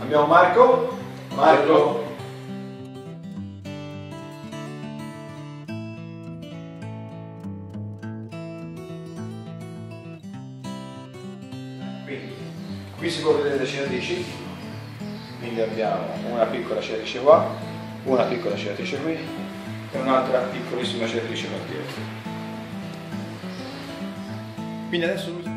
Abbiamo Marco. Marco. Quindi, qui si può vedere le cicatrici. Quindi abbiamo una piccola cicatrice qua, una piccola cicatrice qui e un'altra piccolissima cicatrice qua dietro. Quindi adesso lui...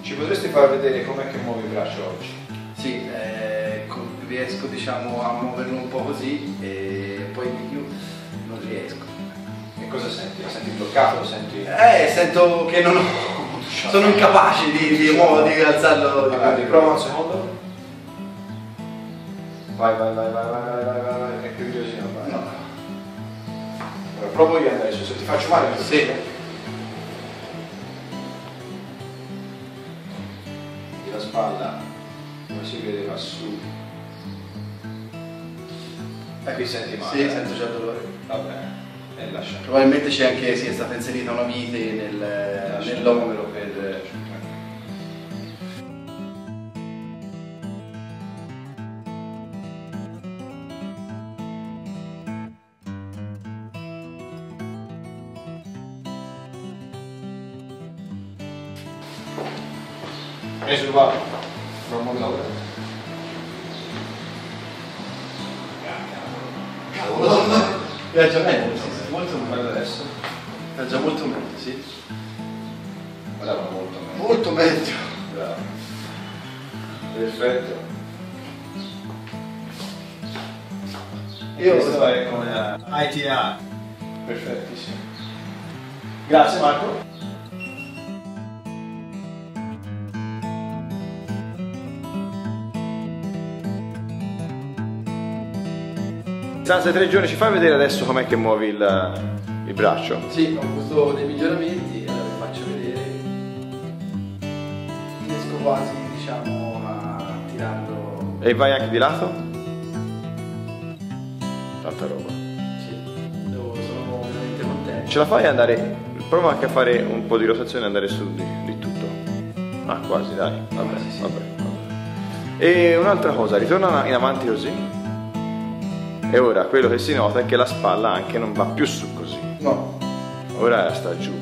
Ci potresti far vedere com'è che muovi il braccio oggi? Sì, riesco diciamo a muoverlo un po' così e poi di più non riesco. E cosa senti? Lo senti bloccato? Lo senti... Sento che non ho... sono incapace di alzarlo. Magari prova un secondo. Vai, è più curiosino, vai. No. Allora, provo io adesso, se ti faccio male. Sì. La spalla, come si vede, va su. E qui senti male? Sì, sento già il dolore. Va bene, e lascia. Probabilmente c'è anche, sì, è stata inserita una vite nell'omero per... Preso va, non muovi ora. Viaggia meglio, sì, molto meglio. Guarda adesso. Viaggia molto meglio, sì. Guarda, molto meglio. Molto meglio. Bravo. Perfetto. Questo è con ITR. Perfettissimo. Grazie Marco. Stanza 3 giorni, ci fai vedere adesso com'è che muovi il braccio? Sì, ho avuto dei miglioramenti, allora vi faccio vedere. Riesco quasi, diciamo, a tirarlo. E vai anche di lato? Tanta roba. Sì, sono veramente contento. Ce la fai ad andare, prova anche a fare un po' di rotazione e andare su di tutto. Ah, quasi, dai. Vabbè, sì. vabbè. E un'altra cosa, ritorna in avanti così. E ora quello che si nota è che la spalla anche non va più su così. No. Ora sta giù.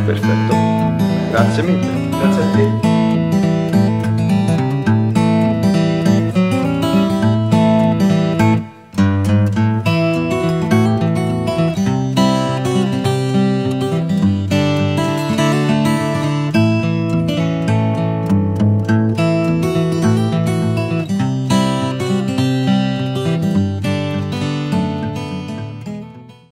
Perfetto. Grazie mille. Grazie a te.